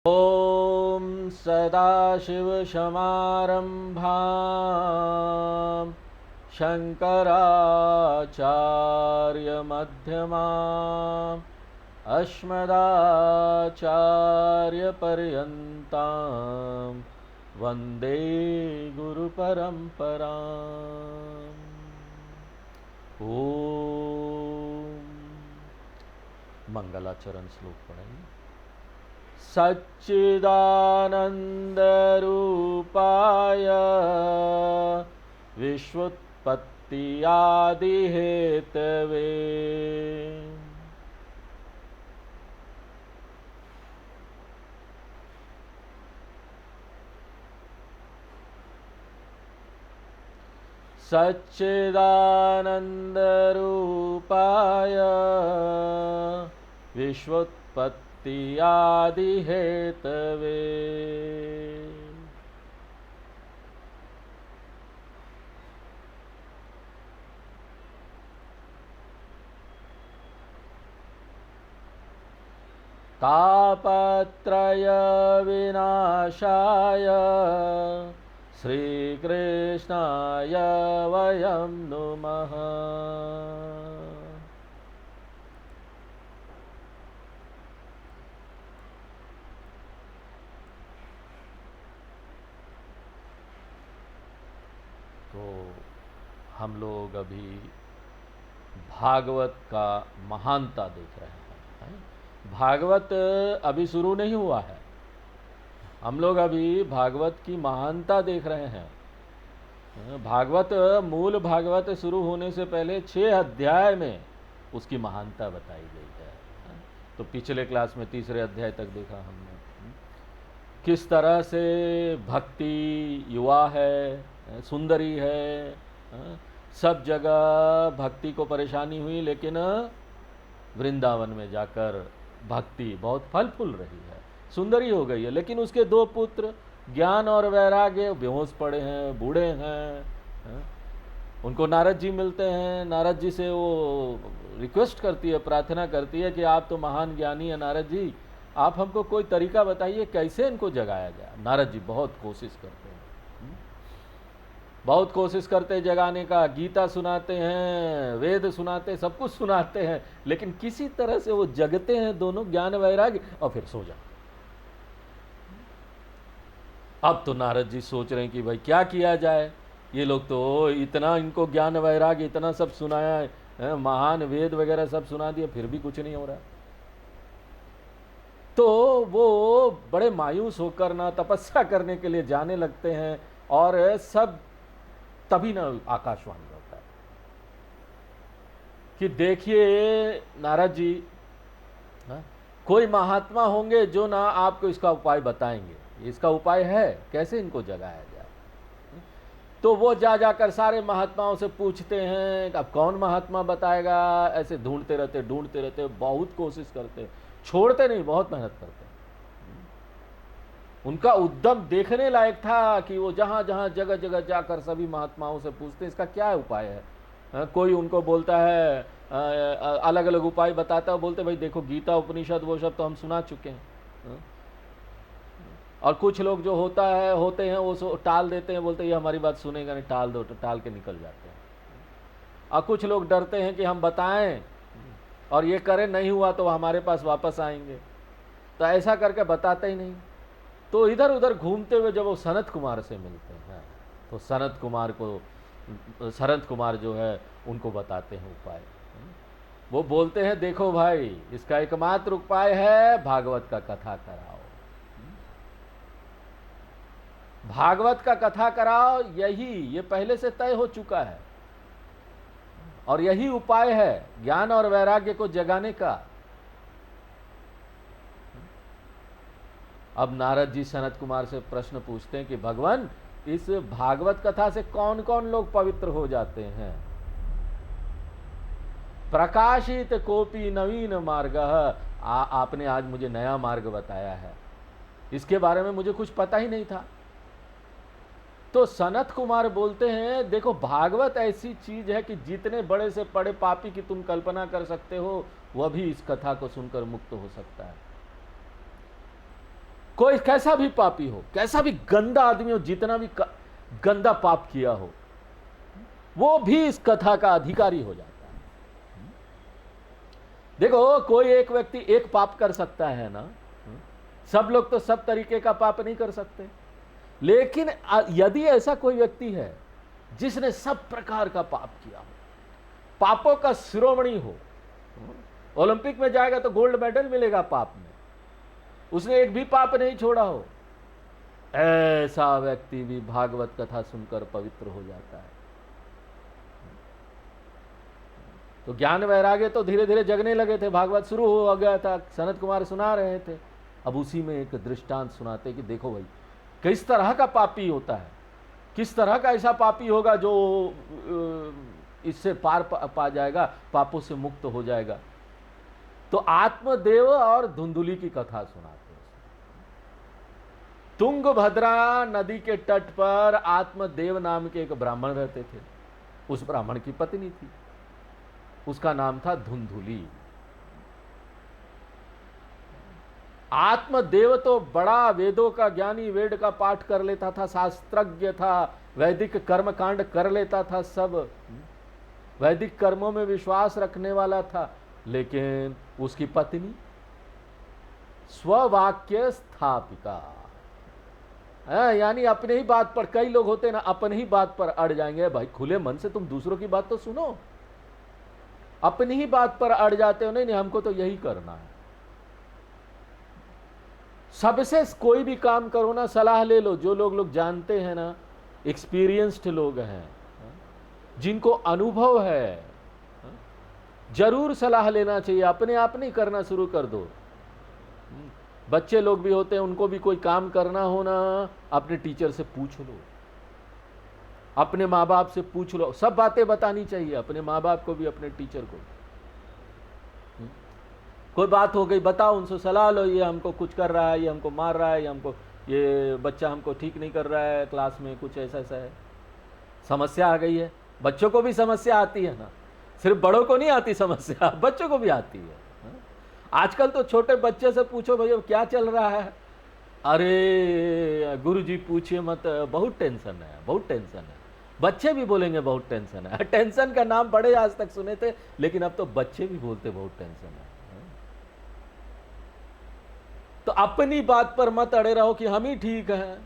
ॐ सदाशिवसमारम्भां शङ्कराचार्यमध्यमाम् अस्मदाचार्यपर्यन्तां वन्दे गुरुपरम्पराम्। ॐ मंगलाचरण श्लोक पढ़ेंगे। सच्चिदानंदरूपाय विश्वोत्पत्त्यादिहेतवे सच्चिदानंदरूपाय विश्वोत्पत्त्यादिहेतवे तापत्रय विनाशाय श्रीकृष्णाय वयं नुमः। तो हम लोग अभी भागवत का महानता देख रहे हैं। भागवत अभी शुरू नहीं हुआ है, हम लोग अभी भागवत की महानता देख रहे हैं। भागवत मूल भागवत शुरू होने से पहले 6 अध्याय में उसकी महानता बताई गई है। तो पिछले क्लास में 3रे अध्याय तक देखा हमने किस तरह से भक्ति युवा है, सुंदरी है, सब जगह भक्ति को परेशानी हुई, लेकिन वृंदावन में जाकर भक्ति बहुत फल फूल रही है, सुंदरी हो गई है। लेकिन उसके 2 पुत्र ज्ञान और वैराग्य बेहोश पड़े हैं, बूढ़े हैं। उनको नारद जी मिलते हैं, नारद जी से वो रिक्वेस्ट करती है, प्रार्थना करती है कि आप तो महान ज्ञानी है नारद जी, आप हमको कोई तरीका बताइए कैसे इनको जगाया जाए। नारद जी बहुत कोशिश करते हैं, बहुत कोशिश करते जगाने का, गीता सुनाते हैं, वेद सुनाते हैं, सब कुछ सुनाते हैं, लेकिन किसी तरह से वो जगते हैं दोनों, ज्ञान वैराग्य, और फिर सो जाते। अब तो नारद जी सोच रहे हैं कि भाई क्या किया जाए, ये लोग तो इतना इनको ज्ञान वैराग्य इतना सब सुनाया है, महान वेद वगैरह सब सुना दिया, फिर भी कुछ नहीं हो रहा। तो वो बड़े मायूस होकर ना तपस्या करने के लिए जाने लगते हैं, और सब तभी ना आकाशवाणी होता है कि देखिए नारद जी, कोई महात्मा होंगे जो ना आपको इसका उपाय बताएंगे, इसका उपाय है कैसे इनको जगाया जाए। तो वो जाकर सारे महात्माओं से पूछते हैं, अब कौन महात्मा बताएगा। ऐसे ढूंढते रहते, बहुत कोशिश करते, छोड़ते नहीं, बहुत मेहनत करते। उनका उद्यम देखने लायक था कि वो जहाँ जहाँ जगह जगह जाकर सभी महात्माओं से पूछते इसका क्या उपाय है। कोई उनको बोलता है, अलग अलग उपाय बताता है, बोलते भाई देखो गीता उपनिषद वो सब तो हम सुना चुके हैं। और कुछ लोग जो होते हैं वो टाल देते हैं, बोलते ये हमारी बात सुनेगा नहीं, टाल दो, तो टाल के निकल जाते हैं। और कुछ लोग डरते हैं कि हम बताएं और ये करें, नहीं हुआ तो हमारे पास वापस आएंगे, तो ऐसा करके बताते ही नहीं। तो इधर उधर घूमते हुए जब वो सनत कुमार से मिलते हैं, तो सनत कुमार जो है उनको बताते हैं उपाय। वो बोलते हैं देखो भाई, इसका एकमात्र उपाय है भागवत का कथा कराओ, भागवत का कथा कराओ, ये पहले से तय हो चुका है, और यही उपाय है ज्ञान और वैराग्य को जगाने का। अब नारद जी सनत कुमार से प्रश्न पूछते हैं कि भगवान, इस भागवत कथा से कौन कौन लोग पवित्र हो जाते हैं। प्रकाशित कोपी नवीन मार्ग, आपने आज मुझे नया मार्ग बताया है, इसके बारे में मुझे कुछ पता ही नहीं था। तो सनत कुमार बोलते हैं देखो भागवत ऐसी चीज है कि जितने बड़े से बड़े पापी की तुम कल्पना कर सकते हो, वह भी इस कथा को सुनकर मुक्त हो सकता है। कोई कैसा भी पापी हो, कैसा भी गंदा आदमी हो, जितना भी गंदा पाप किया हो, वो भी इस कथा का अधिकारी हो जाता है। देखो, कोई एक व्यक्ति एक पाप कर सकता है ना, सब लोग तो सब तरीके का पाप नहीं कर सकते। लेकिन यदि ऐसा कोई व्यक्ति है जिसने सब प्रकार का पाप किया हो, पापों का शिरोमणि हो, ओलंपिक में जाएगा तो गोल्ड मेडल मिलेगा पाप में, उसने एक भी पाप नहीं छोड़ा हो, ऐसा व्यक्ति भी भागवत कथा सुनकर पवित्र हो जाता है। तो ज्ञान वैराग्य तो धीरे धीरे जगने लगे थे, भागवत शुरू हो गया था, सनत कुमार सुना रहे थे। अब उसी में एक दृष्टांत सुनाते कि देखो भाई, किस तरह का पापी होता है, किस तरह का ऐसा पापी होगा जो इससे पार पा जाएगा, पापों से मुक्त हो जाएगा। तो आत्मदेव और धुंधुली की कथा सुनाते हैं। तुंगभद्रा नदी के तट पर आत्मदेव नाम के एक ब्राह्मण रहते थे। उस ब्राह्मण की पत्नी थी, उसका नाम था धुंधुली। आत्मदेव तो बड़ा वेदों का ज्ञानी, वेद का पाठ कर लेता था, शास्त्रज्ञ था, वैदिक कर्म कांड कर लेता था, सब वैदिक कर्मों में विश्वास रखने वाला था। लेकिन उसकी पत्नी स्ववाक्य स्थापिका, यानी अपने ही बात पर, कई लोग होते ना अपने ही बात पर अड़ जाएंगे। भाई खुले मन से तुम दूसरों की बात तो सुनो, अपनी ही बात पर अड़ जाते हो, नहीं नहीं हमको तो यही करना है। सबसे कोई भी काम करो ना, सलाह ले लो। जो लोग जानते हैं ना, एक्सपीरियंस्ड लोग हैं, जिनको अनुभव है, जरूर सलाह लेना चाहिए। अपने आप नहीं करना शुरू कर दो। बच्चे लोग भी होते हैं, उनको भी कोई काम करना हो ना, अपने टीचर से पूछ लो, अपने माँ बाप से पूछ लो। सब बातें बतानी चाहिए, अपने माँ बाप को भी, अपने टीचर को। कोई बात हो गई, बताओ, उनसे सलाह लो, ये हमको कुछ कर रहा है, ये हमको मार रहा है, ये बच्चा हमको ठीक नहीं कर रहा है, क्लास में कुछ ऐसा ऐसा है, समस्या आ गई है। बच्चों को भी समस्या आती है ना, सिर्फ बड़ों को नहीं आती समस्या, बच्चों को भी आती है। आजकल तो छोटे बच्चे से पूछो भैया क्या चल रहा है, अरे गुरुजी पूछिए मत, बहुत टेंशन है, बहुत टेंशन है। बच्चे भी बोलेंगे बहुत टेंशन है। टेंशन का नाम बड़े आज तक सुने थे, लेकिन अब तो बच्चे भी बोलते बहुत टेंशन है। तो अपनी बात पर मत अड़े रहो कि हम ही ठीक हैं।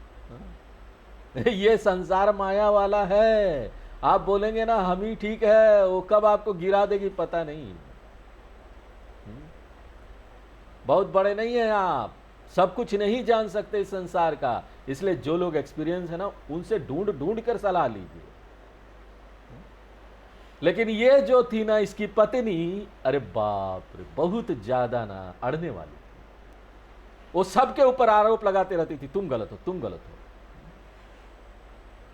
ये संसार माया वाला है। आप बोलेंगे ना हम ही ठीक है, वो कब आपको गिरा देगी पता नहीं। बहुत बड़े नहीं हैं आप, सब कुछ नहीं जान सकते इस संसार का। इसलिए जो लोग एक्सपीरियंस है ना, उनसे ढूंढ ढूंढ कर सलाह लीजिए। लेकिन ये जो थी ना इसकी पत्नी, अरे बाप रे, बहुत ज्यादा ना अड़ने वाली थी। वो सबके ऊपर आरोप लगाते रहती थी, तुम गलत हो, तुम गलत हो।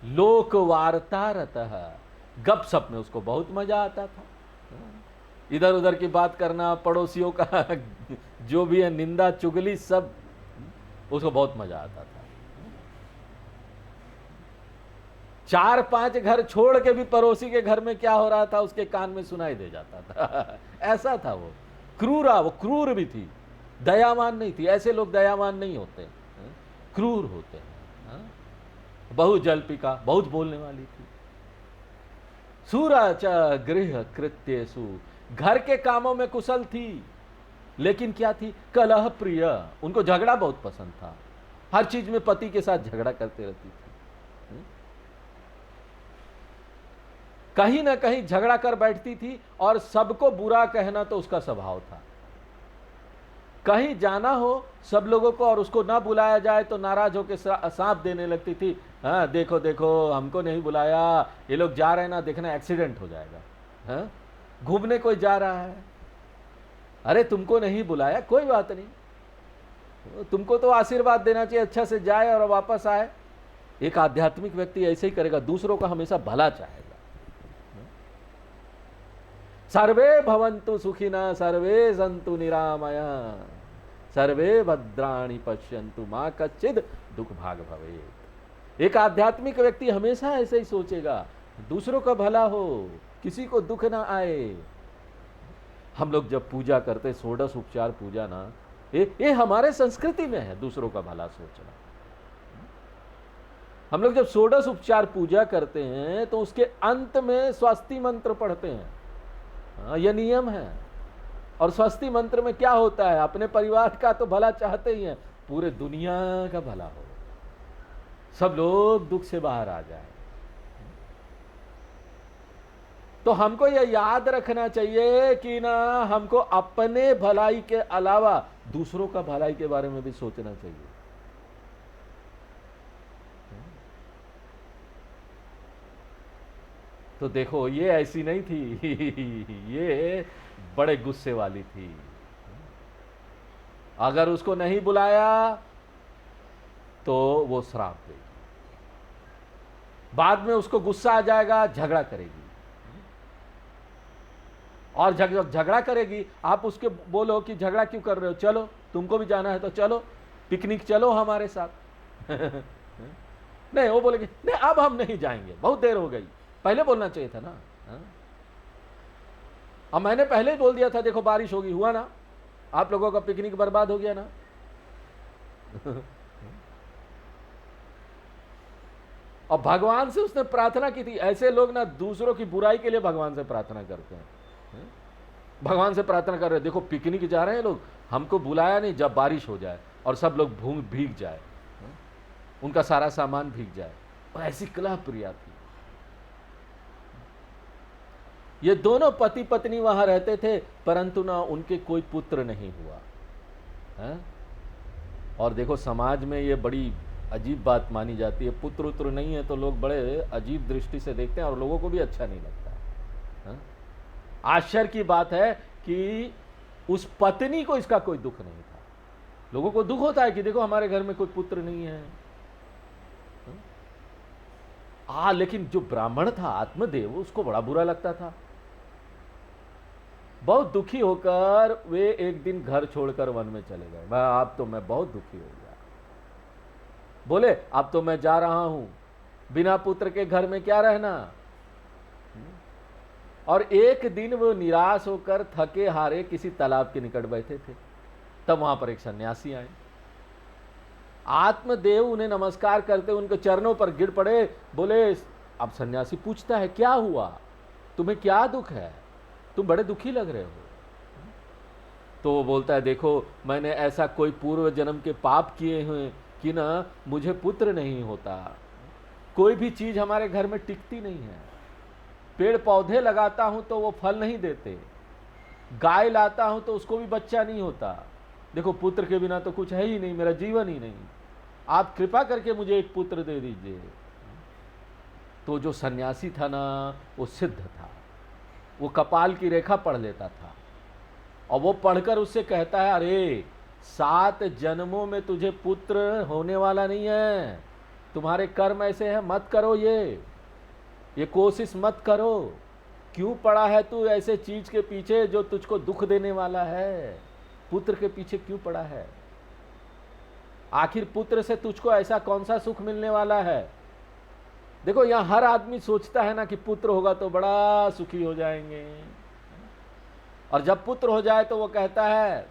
लोक वार्तारतः, गपशप में उसको बहुत मजा आता था। इधर उधर की बात करना, पड़ोसियों का जो भी है निंदा चुगली, सब उसको बहुत मजा आता था। 4-5 घर छोड़ के भी पड़ोसी के घर में क्या हो रहा था उसके कान में सुनाई दे जाता था। ऐसा था वो क्रूरा, वो क्रूर भी थी, दयावान नहीं थी। ऐसे लोग दयावान नहीं होते, क्रूर होते हैं। बहुत जल्पिका, बहुत बोलने वाली थी। सूरा च गृह कृत्येषु, घर के कामों में कुशल थी, लेकिन क्या थी, कलह प्रिय। उनको झगड़ा बहुत पसंद था, हर चीज में पति के साथ झगड़ा करते रहती थी। कहीं ना कहीं झगड़ा कर बैठती थी, और सबको बुरा कहना तो उसका स्वभाव था। कहीं जाना हो सब लोगों को और उसको ना बुलाया जाए तो नाराज होकर सांप देने लगती थी। हाँ देखो देखो, हमको नहीं बुलाया, ये लोग जा रहे हैं ना, देखना एक्सीडेंट हो जाएगा। हाँ, घूमने कोई जा रहा है, अरे तुमको नहीं बुलाया, कोई बात नहीं, तुमको तो आशीर्वाद देना चाहिए, अच्छा से जाए और वापस आए। एक आध्यात्मिक व्यक्ति ऐसे ही करेगा, दूसरों का हमेशा भला चाहेगा। सर्वे भवन्तु सुखिनः, सर्वे सन्तु निरामया, सर्वे भद्राणि पश्यन्तु मा कश्चित् दुख भाग भवेत्। एक आध्यात्मिक व्यक्ति हमेशा ऐसे ही सोचेगा, दूसरों का भला हो, किसी को दुख ना आए। हम लोग जब पूजा करते, षोडश उपचार पूजा ना, ये हमारे संस्कृति में है दूसरों का भला सोचना। हम लोग जब षोडश उपचार पूजा करते हैं तो उसके अंत में स्वस्ति मंत्र पढ़ते हैं। यह नियम है। और स्वस्ति मंत्र में क्या होता है? अपने परिवार का तो भला चाहते ही हैं, पूरे दुनिया का भला हो, सब लोग दुख से बाहर आ जाए। तो हमको यह याद रखना चाहिए कि ना हमको अपने भलाई के अलावा दूसरों का भलाई के बारे में भी सोचना चाहिए। तो देखो ये ऐसी नहीं थी, ये बड़े गुस्से वाली थी। अगर उसको नहीं बुलाया तो वो श्राप देगी, बाद में उसको गुस्सा आ जाएगा, झगड़ा करेगी। और झगड़ा करेगी, आप उसके बोलो कि झगड़ा क्यों कर रहे हो, चलो तुमको भी जाना है तो चलो, पिकनिक चलो हमारे साथ। नहीं, वो बोलेगी नहीं अब हम नहीं जाएंगे, बहुत देर हो गई। पहले बोलना चाहिए था ना। अब मैंने पहले ही बोल दिया था, देखो बारिश होगी, हुआ ना, आप लोगों का पिकनिक बर्बाद हो गया ना। और भगवान से उसने प्रार्थना की थी। ऐसे लोग ना दूसरों की बुराई के लिए भगवान से प्रार्थना करते हैं। भगवान से प्रार्थना कर रहे हैं, देखो पिकनिक जा रहे हैं लोग, हमको बुलाया नहीं, जब बारिश हो जाए और सब लोग भीग जाए, उनका सारा सामान भीग जाए। और ऐसी कलह प्रिया थी। ये दोनों पति पत्नी वहां रहते थे, परंतु ना उनके कोई पुत्र नहीं हुआ है? और देखो समाज में ये बड़ी अजीब बात मानी जाती है, पुत्र उत्र नहीं है तो लोग बड़े अजीब दृष्टि से देखते हैं और लोगों को भी अच्छा नहीं लगता है? आश्चर्य की बात है कि उस पत्नी को इसका कोई दुख नहीं था। लोगों को दुख होता है कि देखो हमारे घर में कोई पुत्र नहीं है। लेकिन जो ब्राह्मण था आत्मदेव, उसको बड़ा बुरा लगता था। बहुत दुखी होकर वे एक दिन घर छोड़कर वन में चले गए। मैं बहुत दुखी हो गया। बोले अब तो मैं जा रहा हूं, बिना पुत्र के घर में क्या रहना। और एक दिन वो निराश होकर थके हारे किसी तालाब के निकट बैठे थे। तब वहां पर एक सन्यासी आए। आत्मदेव उन्हें नमस्कार करते उनके चरणों पर गिर पड़े। बोले, अब सन्यासी पूछता है क्या हुआ, तुम्हें क्या दुख है, तुम बड़े दुखी लग रहे हो। तो वो बोलता है, देखो मैंने ऐसा कोई पूर्व जन्म के पाप किए हैं कि ना मुझे पुत्र नहीं होता। कोई भी चीज हमारे घर में टिकती नहीं है। पेड़ पौधे लगाता हूं तो वो फल नहीं देते, गाय लाता हूं तो उसको भी बच्चा नहीं होता। देखो पुत्र के बिना तो कुछ है ही नहीं, मेरा जीवन ही नहीं। आप कृपा करके मुझे एक पुत्र दे दीजिए। तो जो सन्यासी था ना, वो सिद्ध था, वो कपाल की रेखा पढ़ लेता था। और वो पढ़कर उससे कहता है, अरे 7 जन्मों में तुझे पुत्र होने वाला नहीं है, तुम्हारे कर्म ऐसे हैं, मत करो, ये कोशिश मत करो। क्यों पड़ा है तू ऐसे चीज के पीछे जो तुझको दुख देने वाला है? पुत्र के पीछे क्यों पड़ा है? आखिर पुत्र से तुझको ऐसा कौन सा सुख मिलने वाला है? देखो यहां हर आदमी सोचता है ना कि पुत्र होगा तो बड़ा सुखी हो जाएंगे। और जब पुत्र हो जाए तो वो कहता है,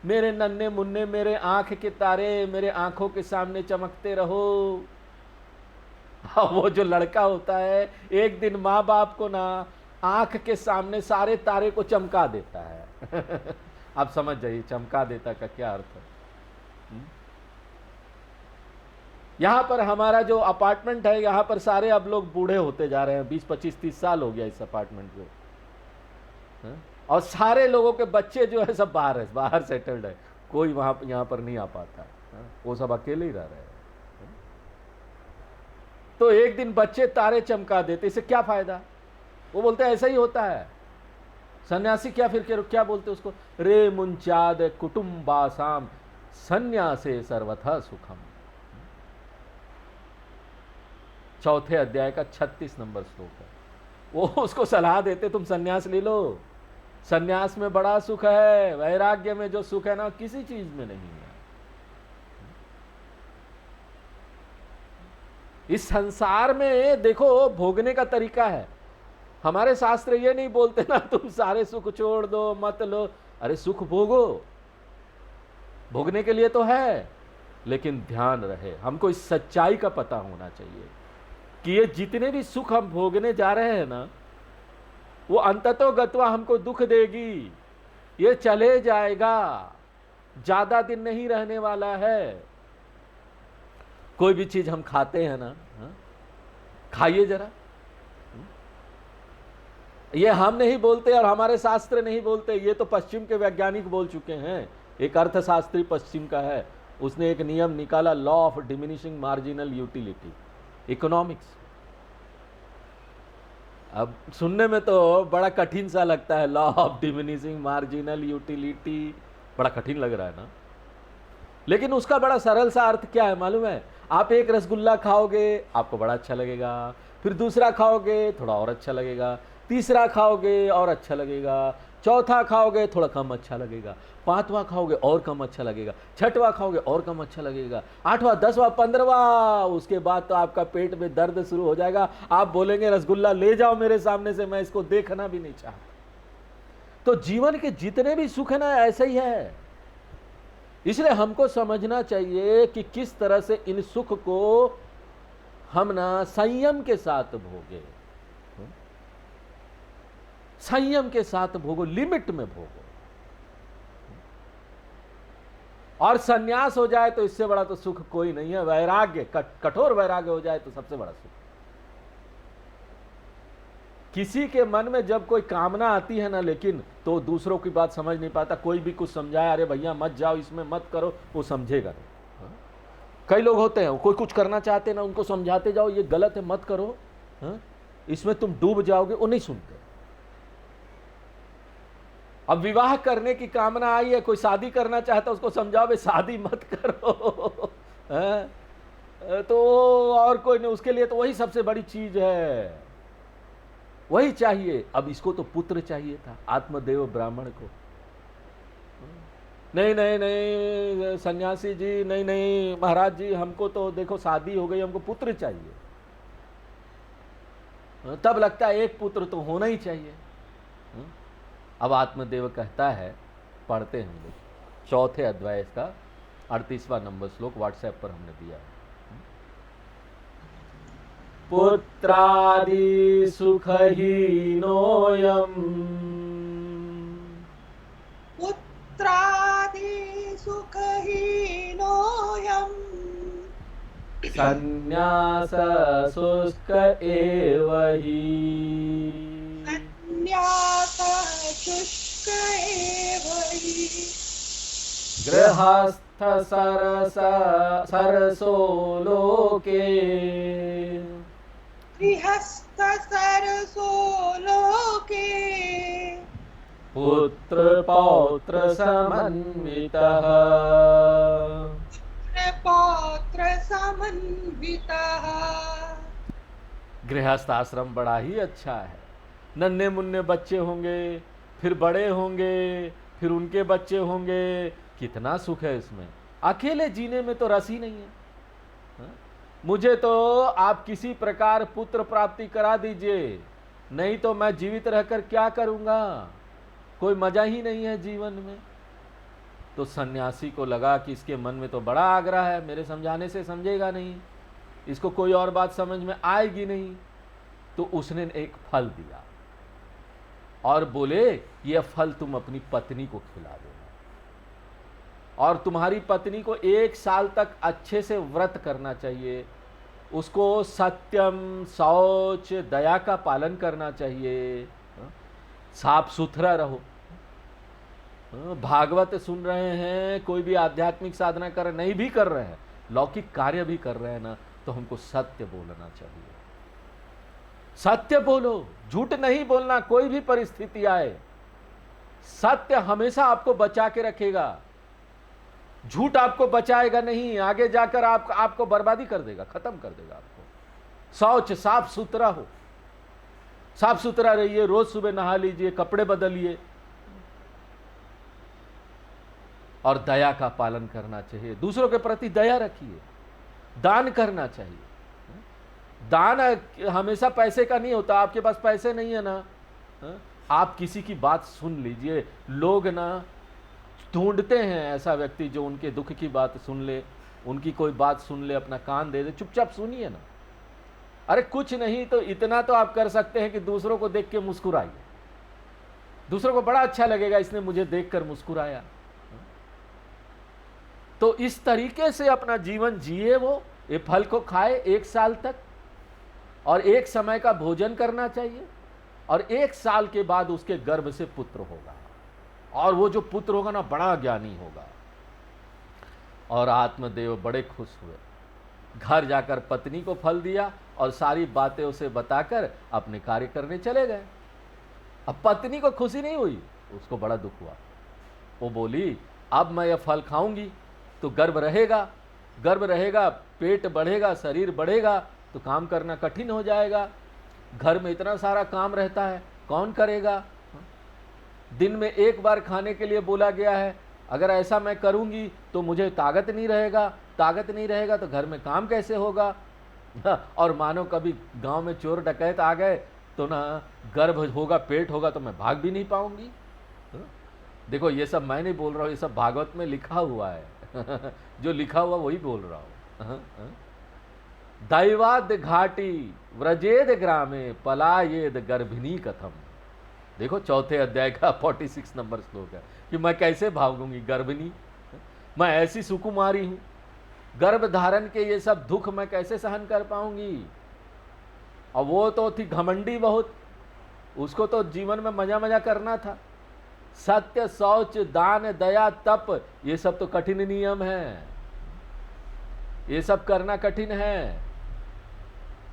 मेरे नन्हे मुन्ने, मेरे आंख के तारे मेरे आंखों के सामने चमकते रहो। वो जो लड़का होता है एक दिन माँ बाप को ना आंख के सामने सारे तारे को चमका देता है। आप समझ जाइए चमका देता का क्या अर्थ है। यहां पर हमारा जो अपार्टमेंट है, यहां पर सारे अब लोग बूढ़े होते जा रहे हैं। 20, 25, 30 साल हो गया इस अपार्टमेंट को। और सारे लोगों के बच्चे जो है सब बाहर सेटल्ड है। कोई वहां यहां पर नहीं आ पाता। वो सब अकेले ही रह रहे हैं। तो एक दिन बच्चे तारे चमका देते, इससे क्या फायदा? वो बोलते हैं ऐसा ही होता है। सन्यासी क्या बोलते उसको, रे मुंचाद कुटुंबासाम सन्यासे सर्वथा सुखम। 4थे अध्याय का 36 नंबर श्लोक है। वो उसको सलाह देते, तुम सन्यास ले लो, सन्यास में बड़ा सुख है। वैराग्य में जो सुख है ना, किसी चीज में नहीं है। इस संसार में देखो भोगने का तरीका है। हमारे शास्त्र ये नहीं बोलते ना तुम सारे सुख छोड़ दो, मत लो। अरे सुख भोगो, भोगने के लिए तो है, लेकिन ध्यान रहे, हमको इस सच्चाई का पता होना चाहिए कि ये जितने भी सुख हम भोगने जा रहे हैं ना, वो अंततो गत्वा हमको दुख देगी, ये चले जाएगा, ज्यादा दिन नहीं रहने वाला है। कोई भी चीज हम खाते हैं ना, खाइए जरा, ये हम नहीं बोलते और हमारे शास्त्र नहीं बोलते, ये तो पश्चिम के वैज्ञानिक बोल चुके हैं। एक अर्थशास्त्री पश्चिम का है, उसने एक नियम निकाला, law of diminishing marginal utility, economics. अब सुनने में तो बड़ा कठिन सा लगता है, law of diminishing marginal utility, बड़ा कठिन लग रहा है ना, लेकिन उसका बड़ा सरल सा अर्थ क्या है मालूम है? आप एक रसगुल्ला खाओगे, आपको बड़ा अच्छा लगेगा, फिर दूसरा खाओगे थोड़ा और अच्छा लगेगा, तीसरा खाओगे और अच्छा लगेगा, चौथा खाओगे थोड़ा कम अच्छा लगेगा, पांचवा खाओगे और कम अच्छा लगेगा, छठवां खाओगे और कम अच्छा लगेगा, आठवां, 10वां, 15वां, उसके बाद तो आपका पेट में दर्द शुरू हो जाएगा। आप बोलेंगे रसगुल्ला ले जाओ मेरे सामने से, मैं इसको देखना भी नहीं चाहता। तो जीवन के जितने भी सुख है ना, ऐसे ही है। इसलिए हमको समझना चाहिए कि किस तरह से इन सुख को हम ना संयम के साथ भोगे, संयम के साथ भोगो, लिमिट में भोगो। और सन्यास हो जाए तो इससे बड़ा तो सुख कोई नहीं है। वैराग्य, कठोर वैराग्य हो जाए तो सबसे बड़ा सुख। किसी के मन में जब कोई कामना आती है ना, लेकिन तो दूसरों की बात समझ नहीं पाता, कोई भी कुछ समझाया, अरे भैया मत जाओ, इसमें मत करो, वो समझेगा नहीं। कई लोग होते हैं, कोई कुछ करना चाहते हैं ना, उनको समझाते जाओ ये गलत है, मत करो, इसमें तुम डूब जाओगे, वो नहीं सुनते। अब विवाह करने की कामना आई है, कोई शादी करना चाहता है, उसको समझाओ भाई शादी मत करो, तो और कोई नहीं, उसके लिए तो वही सबसे बड़ी चीज है, वही चाहिए। अब इसको तो पुत्र चाहिए था, आत्मदेव ब्राह्मण को। नहीं नहीं नहीं सन्यासी जी, नहीं नहीं महाराज जी, हमको तो देखो शादी हो गई, हमको पुत्र चाहिए। तब लगता है एक पुत्र तो होना ही चाहिए। अब आत्मदेव कहता है, पढ़ते हैं हम लोग, चौथे अध्याय का 38वां नंबर श्लोक व्हाट्सएप पर हमने दिया है। पुत्रादि सुखहीनोऽयम्, पुत्रादि सुखहीनोऽयम्, संन्यास शुष्क एव हि, संन्यास शुष्क एव हि, गृहस्थ सरसो लोके, गृहस्थ सरसो लोके, पुत्र पौत्र समन्वितः, पौत्र समन्वितः। गृहस्थ आश्रम बड़ा ही अच्छा है। नन्हे मुन्ने बच्चे होंगे, फिर बड़े होंगे, फिर उनके बच्चे होंगे, कितना सुख है इसमें। अकेले जीने में तो रस ही नहीं है। मुझे तो आप किसी प्रकार पुत्र प्राप्ति करा दीजिए, नहीं तो मैं जीवित रहकर क्या करूंगा, कोई मजा ही नहीं है जीवन में। तो सन्यासी को लगा कि इसके मन में तो बड़ा आग्रह है, मेरे समझाने से समझेगा नहीं, इसको कोई और बात समझ में आएगी नहीं। तो उसने एक फल दिया और बोले, यह फल तुम अपनी पत्नी को खिला देना, और तुम्हारी पत्नी को 1 साल तक अच्छे से व्रत करना चाहिए, उसको सत्यम, शौच, दया का पालन करना चाहिए, साफ सुथरा रहो। भागवत सुन रहे हैं, कोई भी आध्यात्मिक साधना कर नहीं भी कर रहे हैं, लौकिक कार्य भी कर रहे हैं ना, तो हमको सत्य बोलना चाहिए। सत्य बोलो, झूठ नहीं बोलना, कोई भी परिस्थिति आए, सत्य हमेशा आपको बचा के रखेगा। झूठ आपको बचाएगा नहीं, आगे जाकर आपको बर्बादी कर देगा, खत्म कर देगा आपको। शौच, साफ सुथरा हो, साफ सुथरा रहिए, रोज सुबह नहा लीजिए, कपड़े बदलिए, और दया का पालन करना चाहिए, दूसरों के प्रति दया रखिए, दान करना चाहिए। दान हमेशा पैसे का नहीं होता, आपके पास पैसे नहीं है ना, आप किसी की बात सुन लीजिए। लोग ना ढूंढते हैं ऐसा व्यक्ति जो उनके दुख की बात सुन ले, उनकी कोई बात सुन ले, अपना कान दे दे, चुपचाप सुनिए ना। अरे कुछ नहीं तो इतना तो आप कर सकते हैं कि दूसरों को देख के मुस्कुराइए। दूसरों को बड़ा अच्छा लगेगा इसने मुझे देखकर मुस्कुराया। तो इस तरीके से अपना जीवन जिए, वो ये फल को खाए 1 साल तक, और 1 समय का भोजन करना चाहिए, और 1 साल के बाद उसके गर्भ से पुत्र होगा, और वो जो पुत्र होगा ना बड़ा ज्ञानी होगा। और आत्मदेव बड़े खुश हुए, घर जाकर पत्नी को फल दिया और सारी बातें उसे बताकर अपने कार्य करने चले गए। अब पत्नी को खुशी नहीं हुई, उसको बड़ा दुख हुआ। वो बोली अब मैं यह फल खाऊंगी तो गर्भ रहेगा, गर्भ रहेगा, पेट बढ़ेगा, शरीर बढ़ेगा, तो काम करना कठिन हो जाएगा। घर में इतना सारा काम रहता है, कौन करेगा? दिन में 1 बार खाने के लिए बोला गया है, अगर ऐसा मैं करूंगी तो मुझे ताकत नहीं रहेगा, ताकत नहीं रहेगा तो घर में काम कैसे होगा? और मानो कभी गांव में चोर डकैत आ गए तो ना गर्भ होगा, पेट होगा तो मैं भाग भी नहीं पाऊंगी। देखो ये सब मैं नहीं बोल रहा हूँ, ये सब भागवत में लिखा हुआ है। जो लिखा हुआ वही बोल रहा हूँ। दैवाद घाटी व्रजेद ग्रामे पलायेद गर्भिणी कथम। देखो 4थे अध्याय का 46 नंबर श्लोक है कि मैं कैसे भागूंगी गर्भिणी, मैं ऐसी सुकुमारी हूं, गर्भ धारण के ये सब दुख मैं कैसे सहन कर पाऊंगी। और वो तो थी घमंडी बहुत, उसको तो जीवन में मजा मजा करना था। सत्य, शौच, दान, दया, तप, ये सब तो कठिन नियम है, ये सब करना कठिन है।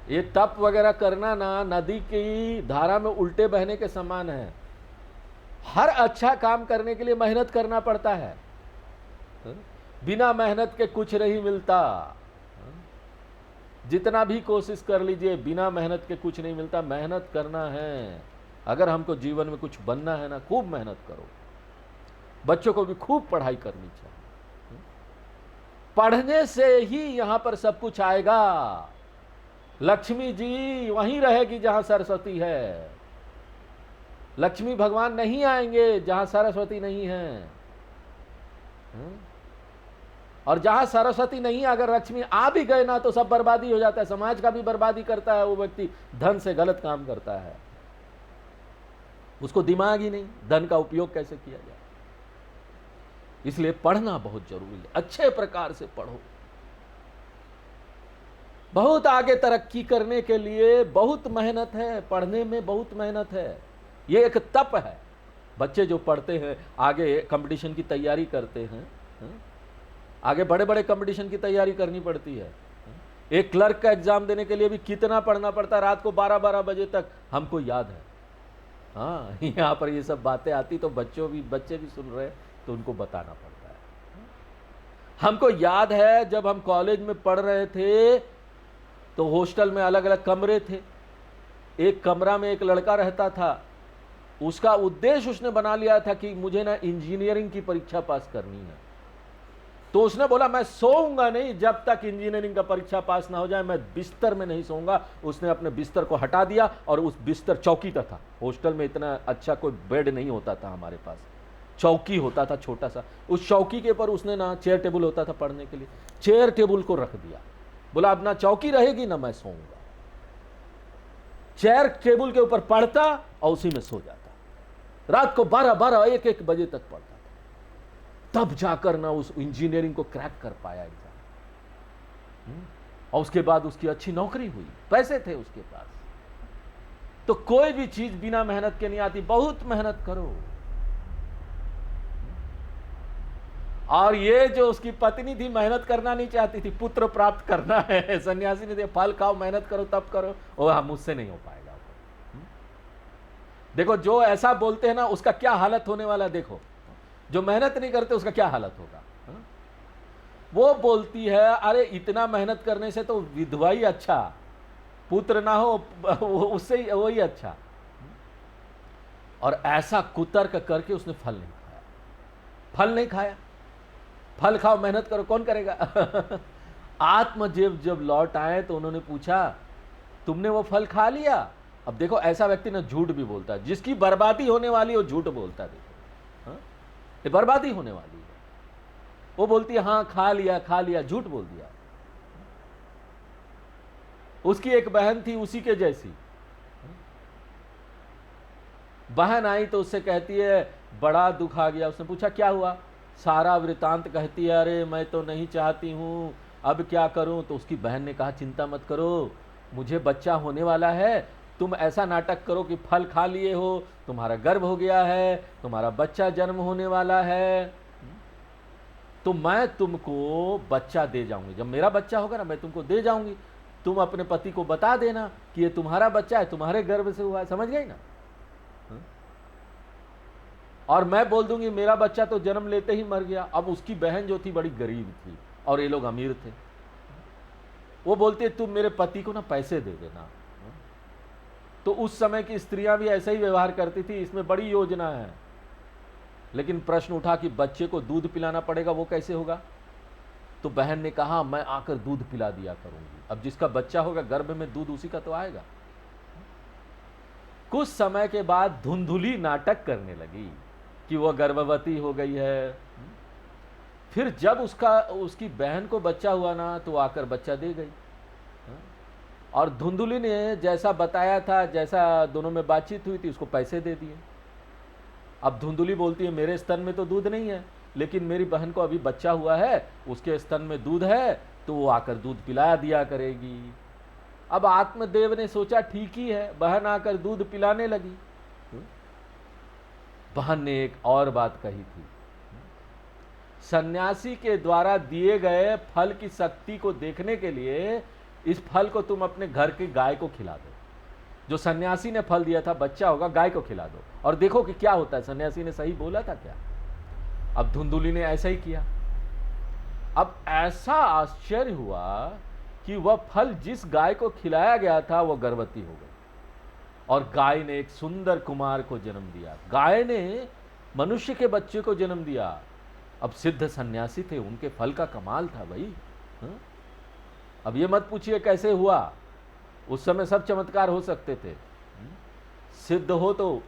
ये तप वगैरह करना ना नदी की धारा में उल्टे बहने के समान है। हर अच्छा काम करने के लिए मेहनत करना पड़ता है, बिना मेहनत के कुछ नहीं मिलता। जितना भी कोशिश कर लीजिए, बिना मेहनत के कुछ नहीं मिलता। मेहनत करना है। अगर हमको जीवन में कुछ बनना है ना, खूब मेहनत करो। बच्चों को भी खूब पढ़ाई करनी चाहिए। पढ़ने से ही यहां पर सब कुछ आएगा। लक्ष्मी जी वहीं रहेगी जहां सरस्वती है। लक्ष्मी भगवान नहीं आएंगे जहां सरस्वती नहीं है। और जहां सरस्वती नहीं, अगर लक्ष्मी आ भी गए ना तो सब बर्बादी हो जाता है। समाज का भी बर्बादी करता है वो व्यक्ति, धन से गलत काम करता है। उसको दिमाग ही नहीं, धन का उपयोग कैसे किया जाए। इसलिए पढ़ना बहुत जरूरी है, अच्छे प्रकार से पढ़ो। बहुत आगे तरक्की करने के लिए बहुत मेहनत है, पढ़ने में बहुत मेहनत है। ये एक तप है। बच्चे जो पढ़ते हैं, आगे कंपटीशन की तैयारी करते हैं, आगे बड़े बड़े कंपटीशन की तैयारी करनी पड़ती है। एक क्लर्क का एग्जाम देने के लिए भी कितना पढ़ना पड़ता है, रात को 12-12 बजे तक, हमको याद है। हाँ, यहाँ पर ये सब बातें आती तो बच्चे भी सुन रहे तो उनको बताना पड़ता है। हमको याद है जब हम कॉलेज में पढ़ रहे थे तो हॉस्टल में अलग अलग कमरे थे। एक कमरा में एक लड़का रहता था, उसका उद्देश्य उसने बना लिया था कि मुझे ना इंजीनियरिंग की परीक्षा पास करनी है। तो उसने बोला मैं सोऊंगा नहीं जब तक इंजीनियरिंग का परीक्षा पास ना हो जाए, मैं बिस्तर में नहीं सोऊंगा। उसने अपने बिस्तर को हटा दिया और उस बिस्तर, चौकी था, हॉस्टल में इतना अच्छा कोई बेड नहीं होता था हमारे पास, चौकी होता था छोटा सा। उस चौकी के ऊपर उसने ना चेयर टेबल होता था पढ़ने के लिए, चेयर टेबल को रख दिया। बोला अब ना चौकी रहेगी ना मैं सोऊंगा। चेयर टेबल के ऊपर पढ़ता और उसी में सो जाता। रात को 12-12, 1-1 बजे तक पढ़ता था। तब जाकर ना उस इंजीनियरिंग को क्रैक कर पाया एग्जाम। और उसके बाद उसकी अच्छी नौकरी हुई, पैसे थे उसके पास। तो कोई भी चीज बिना मेहनत के नहीं आती, बहुत मेहनत करो। और ये जो उसकी पत्नी थी, मेहनत करना नहीं चाहती थी, पुत्र प्राप्त करना है। सन्यासी ने दिया, फल खाओ, मेहनत करो, तब करो। और मुझसे नहीं हो पाएगा। देखो जो ऐसा बोलते हैं ना, उसका क्या हालत होने वाला है। देखो जो मेहनत नहीं करते उसका क्या हालत होगा। वो बोलती है अरे इतना मेहनत करने से तो विधवा ही अच्छा, पुत्र ना हो उससे वही अच्छा। और ऐसा कुतर्क करके उसने फल नहीं खाया। फल नहीं खाया। फल खाओ, मेहनत करो, कौन करेगा। आत्मदेव जब लौट आए तो उन्होंने पूछा तुमने वो फल खा लिया। अब देखो ऐसा व्यक्ति ना झूठ भी बोलता है, जिसकी बर्बादी होने वाली वो झूठ बोलता है। देखो ये बर्बादी होने वाली है। वो बोलती है हाँ खा लिया, झूठ बोल दिया। उसकी एक बहन थी उसी के जैसी, बहन आई तो उससे कहती है बड़ा दुख आ गया। उसने पूछा क्या हुआ, सारा वृतांत कहती है अरे मैं तो नहीं चाहती हूँ, अब क्या करूं। तो उसकी बहन ने कहा चिंता मत करो, मुझे बच्चा होने वाला है, तुम ऐसा नाटक करो कि फल खा लिए हो, तुम्हारा गर्भ हो गया है, तुम्हारा बच्चा जन्म होने वाला है, तो मैं तुमको बच्चा दे जाऊंगी। जब मेरा बच्चा होगा ना मैं तुमको दे जाऊंगी, तुम अपने पति को बता देना कि ये तुम्हारा बच्चा है, तुम्हारे गर्भ से हुआ है। समझ गई ना? और मैं बोल दूंगी मेरा बच्चा तो जन्म लेते ही मर गया। अब उसकी बहन जो थी बड़ी गरीब थी और ये लोग अमीर थे। वो बोलते तुम मेरे पति को ना पैसे दे देना। तो उस समय की स्त्रियां भी ऐसा ही व्यवहार करती थी, इसमें बड़ी योजना है। लेकिन प्रश्न उठा कि बच्चे को दूध पिलाना पड़ेगा, वो कैसे होगा? तो बहन ने कहा मैं आकर दूध पिला दिया करूंगी। अब जिसका बच्चा होगा गर्भ में दूध उसी का तो आएगा। कुछ समय के बाद धुंधुली नाटक करने लगी कि वह गर्भवती हो गई है। फिर जब उसकी बहन को बच्चा हुआ ना तो आकर बच्चा दे गई। और धुंधुली ने जैसा बताया था, जैसा दोनों में बातचीत हुई थी, उसको पैसे दे दिए। अब धुंधुली बोलती है मेरे स्तन में तो दूध नहीं है, लेकिन मेरी बहन को अभी बच्चा हुआ है, उसके स्तन में दूध है, तो वो आकर दूध पिला दिया करेगी। अब आत्मदेव ने सोचा ठीक ही है, बहन आकर दूध पिलाने लगी। बहन ने एक और बात कही थी, सन्यासी के द्वारा दिए गए फल की शक्ति को देखने के लिए इस फल को तुम अपने घर की गाय को खिला दो। जो सन्यासी ने फल दिया था बच्चा होगा, गाय को खिला दो और देखो कि क्या होता है। सन्यासी ने सही बोला था क्या? अब धुंधुली ने ऐसा ही किया। अब ऐसा आश्चर्य हुआ कि वह फल जिस गाय को खिलाया गया था वह गर्भवती हो गई और गाय ने एक सुंदर कुमार को जन्म दिया। गाय ने मनुष्य के बच्चे को जन्म दिया। अब सिद्ध सन्यासी थे, उनके फल का कमाल था भाई। अब ये मत पूछिए कैसे हुआ, उस समय सब चमत्कार हो सकते थे। सिद्ध हो तो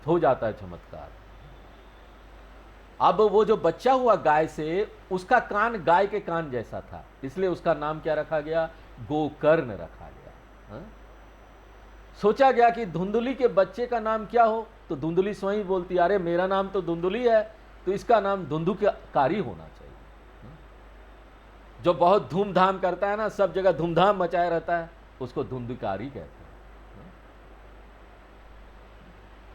हो जाता है चमत्कार। अब वो जो बच्चा हुआ गाय से, उसका कान गाय के कान जैसा था, इसलिए उसका नाम क्या रखा गया? गोकर्ण रखा गया। सोचा गया कि धुंधुली के बच्चे का नाम क्या हो, तो धुंधुली स्वयं बोलती अरे मेरा नाम तो धुंधुली है, तो इसका नाम धुंधुकारी होना चाहिए। जो बहुत धूमधाम करता है ना, सब जगह धूमधाम मचाया रहता है, उसको धुंधुकारी कहते हैं।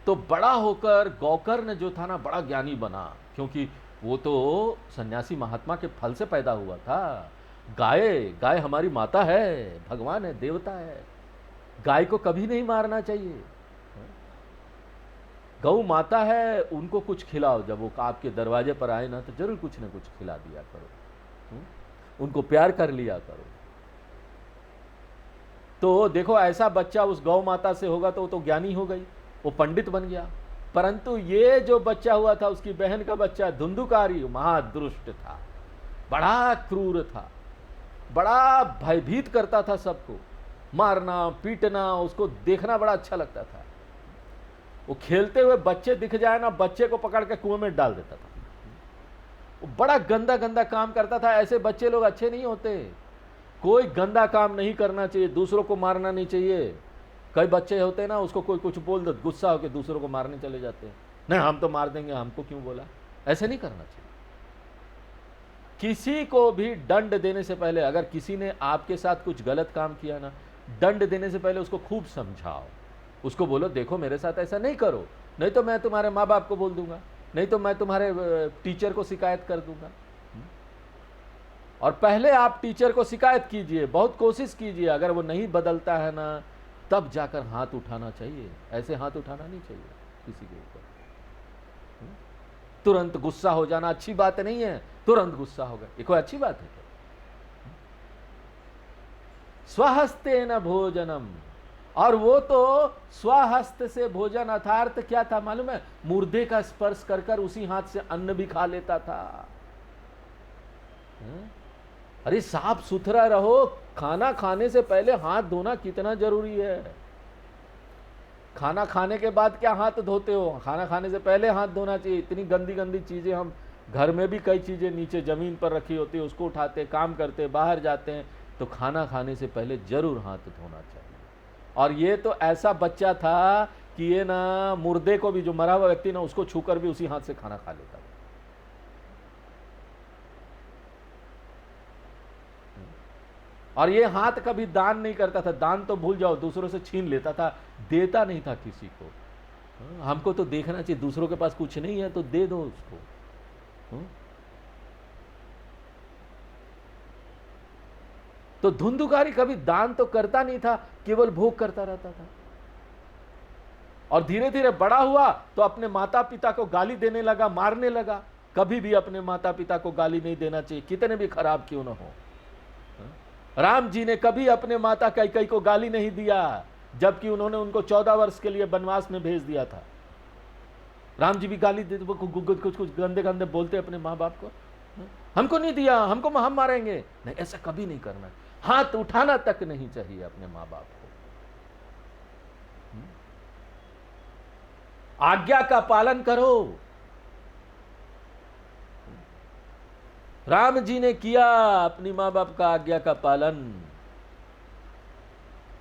तो बड़ा होकर गोकर्ण जो था ना, बड़ा ज्ञानी बना, क्योंकि वो तो सन्यासी महात्मा के फल से पैदा हुआ था। गाय हमारी माता है, भगवान है, देवता है। गाय को कभी नहीं मारना चाहिए। गौ माता है, उनको कुछ खिलाओ। जब वो आपके दरवाजे पर आए ना तो जरूर कुछ ना कुछ खिला दिया करो, उनको प्यार कर लिया करो। तो देखो ऐसा बच्चा उस गौ माता से होगा तो वो तो ज्ञानी हो गई, वो पंडित बन गया। परंतु ये जो बच्चा हुआ था, उसकी बहन का बच्चा, धुंधुकारी, महादुष्ट था, बड़ा क्रूर था, बड़ा भयभीत करता था सबको, मारना पीटना, उसको देखना बड़ा अच्छा लगता था। वो खेलते हुए बच्चे दिख जाए ना, बच्चे को पकड़ के कुएं में डाल देता था। वो बड़ा गंदा गंदा काम करता था। ऐसे बच्चे लोग अच्छे नहीं होते। कोई गंदा काम नहीं करना चाहिए, दूसरों को मारना नहीं चाहिए। कई बच्चे होते हैं ना, उसको कोई कुछ बोल दो, गुस्सा होकर दूसरों को मारने चले जाते हैं। नहीं हम तो मार देंगे, हमको क्यों बोला? ऐसे नहीं करना चाहिए। किसी को भी दंड देने से पहले, अगर किसी ने आपके साथ कुछ गलत काम किया ना, दंड देने से पहले उसको खूब समझाओ। उसको बोलो देखो मेरे साथ ऐसा नहीं करो, नहीं तो मैं तुम्हारे माँ बाप को बोल दूंगा, नहीं तो मैं तुम्हारे टीचर को शिकायत कर दूंगा। और पहले आप टीचर को शिकायत कीजिए, बहुत कोशिश कीजिए। अगर वो नहीं बदलता है ना, तब जाकर हाथ उठाना चाहिए। ऐसे हाथ उठाना नहीं चाहिए किसी के ऊपर। तुरंत गुस्सा हो जाना अच्छी बात नहीं है। तुरंत गुस्सा हो गया, ये कोई अच्छी बात है क्या? स्वहस्तेन भोजनम, और वो तो स्वहस्त से भोजन, अर्थात क्या था मालूम है? मुर्दे का स्पर्श कर कर उसी हाथ से अन्न भी खा लेता था। अरे साफ सुथरा रहो। खाना खाने से पहले हाथ धोना कितना जरूरी है। खाना खाने के बाद क्या हाथ धोते हो? खाना खाने से पहले हाथ धोना चाहिए। इतनी गंदी गंदी चीज़ें, हम घर में भी कई चीज़ें नीचे ज़मीन पर रखी होती है, उसको उठाते, काम करते, बाहर जाते हैं, तो खाना खाने से पहले ज़रूर हाथ धोना चाहिए। और ये तो ऐसा बच्चा था कि ये ना मुर्दे को भी, जो मरा हुआ व्यक्ति ना, उसको छूकर भी उसी हाथ से खाना खा लेता था। और ये हाथ कभी दान नहीं करता था, दान तो भूल जाओ, दूसरों से छीन लेता था, देता नहीं था किसी को। हमको तो देखना चाहिए, दूसरों के पास कुछ नहीं है तो दे दो उसको। तो धुंधुकारी कभी दान तो करता नहीं था, केवल भोग करता रहता था। और धीरे धीरे बड़ा हुआ तो अपने माता पिता को गाली देने लगा, मारने लगा। कभी भी अपने माता पिता को गाली नहीं देना चाहिए, कितने भी खराब क्यों ना हो। राम जी ने कभी अपने माता कैकेयी को गाली नहीं दिया, जबकि उन्होंने उनको 14 वर्ष के लिए वनवास में भेज दिया था। राम जी भी गाली देते, कुछ गंदे गंदे बोलते अपने माँ बाप को, हमको नहीं दिया, हमको हम मारेंगे। नहीं, ऐसा कभी नहीं करना, हाथ उठाना तक नहीं चाहिए अपने माँ बाप को। आज्ञा का पालन करो। राम जी ने किया अपनी माँ बाप का आज्ञा का पालन।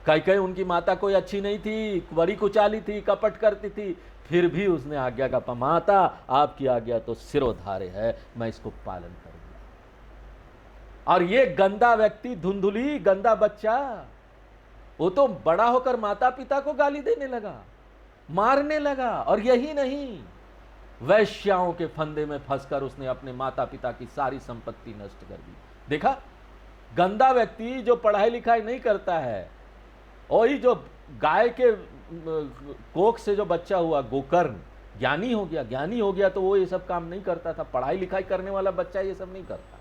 कैकेयी उनकी माता कोई अच्छी नहीं थी, बड़ी कुचाली थी, कपट करती थी, फिर भी उसने आज्ञा का, माता आपकी आज्ञा तो सिरोधार्य है, मैं इसको पालन करूंगा। और ये गंदा व्यक्ति, धुंधुली गंदा बच्चा, वो तो बड़ा होकर माता पिता को गाली देने लगा, मारने लगा। और यही नहीं, वैश्याओं के फंदे में फंसकर उसने अपने माता पिता की सारी संपत्ति नष्ट कर दी। देखा, गंदा व्यक्ति जो पढ़ाई लिखाई नहीं करता है, वही जो गाय के कोख से जो बच्चा हुआ, गोकर्ण, ज्ञानी हो गया, ज्ञानी हो गया तो वो ये सब काम नहीं करता था। पढ़ाई लिखाई करने वाला बच्चा ये सब नहीं करता।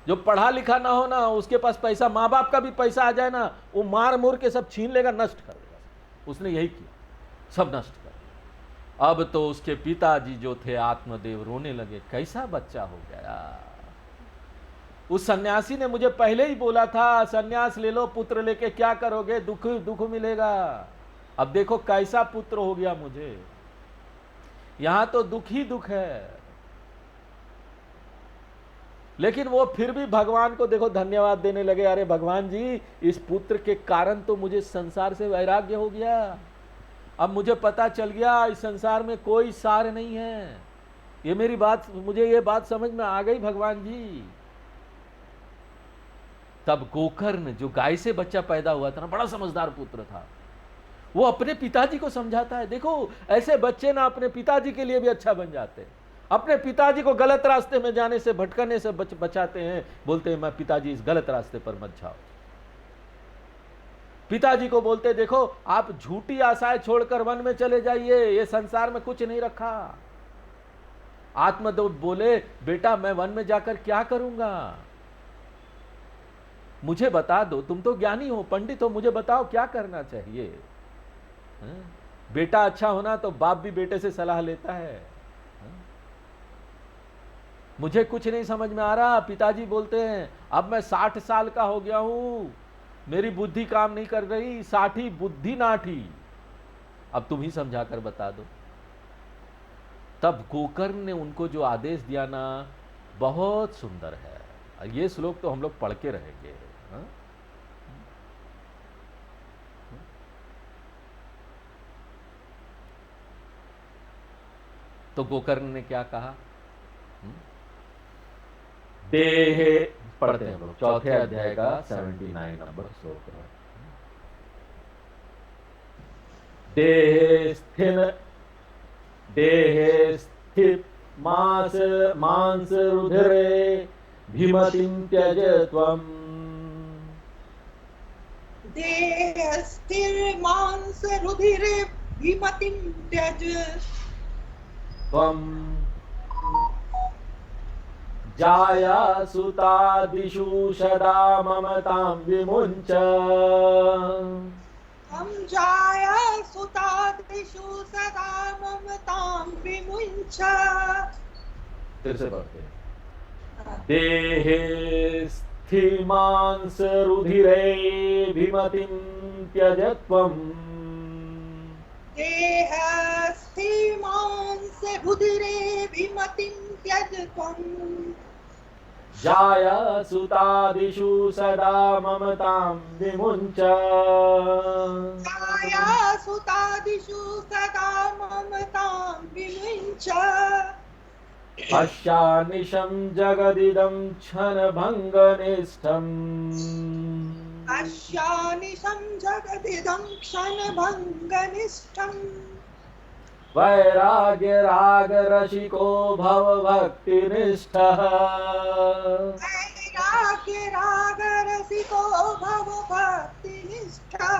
जो पढ़ा लिखा ना हो ना, उसके पास पैसा, माँ बाप का भी पैसा आ जाए ना, वो मार मुर के सब छीन लेगा, नष्ट कर देगा। उसने यही किया, सब नष्ट कर दिया। अब तो उसके पिताजी जो थे आत्मदेव रोने लगे, कैसा बच्चा हो गया। उस सन्यासी ने मुझे पहले ही बोला था, सन्यास ले लो, पुत्र लेके क्या करोगे, दुख दुख मिलेगा। अब देखो कैसा पुत्र हो गया मुझे, यहां तो दुख ही दुख है। लेकिन वो फिर भी भगवान को देखो धन्यवाद देने लगे, अरे भगवान जी, इस पुत्र के कारण तो मुझे संसार से वैराग्य हो गया। अब मुझे पता चल गया इस संसार में कोई सार नहीं है। ये मेरी बात, मुझे ये बात समझ में आ गई भगवान जी। तब गोकर्ण जो गाय से बच्चा पैदा हुआ था ना, बड़ा समझदार पुत्र था, वो अपने पिताजी को समझाता है। देखो ऐसे बच्चे ना अपने पिताजी के लिए भी अच्छा बन जाते हैं, अपने पिताजी को गलत रास्ते में जाने से, भटकने से बचाते हैं। बोलते हैं, मैं पिताजी इस गलत रास्ते पर मत जाओ। पिताजी को बोलते, देखो आप झूठी आशाएं छोड़कर वन में चले जाइए, ये संसार में कुछ नहीं रखा। आत्मदेव बोले, बेटा मैं वन में जाकर क्या करूंगा, मुझे बता दो, तुम तो ज्ञानी हो, पंडित हो, मुझे बताओ क्या करना चाहिए। बेटा अच्छा होना तो बाप भी बेटे से सलाह लेता है। मुझे कुछ नहीं समझ में आ रहा। पिताजी बोलते हैं, अब मैं 60 साल का हो गया हूं, मेरी बुद्धि काम नहीं कर रही, 60 बुद्धि नाठी, अब तुम ही समझा कर बता दो। तब गोकर्ण ने उनको जो आदेश दिया ना, बहुत सुंदर है। ये श्लोक तो हम लोग पढ़ के रहेंगे। तो गोकर्ण ने क्या कहा, देहे, पढ़ते हैं लोग, चौथे अध्याय का 79 नंबर श्लोक है। देहे स्थित मांस रुधिरे भीमतिं त्यज त्वम्। देह स्थिर मांस रुधिरे भीमतिं त्यज त्वम् जाया सुतादिषु सदा ममतां विमुञ्च। हम जाया सुतादिषु सदा ममतां विमुञ्च। फिर से पढ़ते हैं, देहे स्थिमांस रुधिरे भीमतिं त्यज त्वम्। देहस्थिमांस रुधिरे विमतिं त्यज त्वम् जाया सुतादिषु सदा ममतां विमुञ्च छाया सुतादिषु सदा ममतां विमुञ्च पश्यानिशं जगदिदं क्षणभङ्गनिष्ठम् पश्यानिशं जगदिदं क्षणभङ्गनिष्ठम् वैराग्यरागरसिको भवभक्तिनिष्ठः वैराग्यरागरसिको भव भक्तिनिष्ठः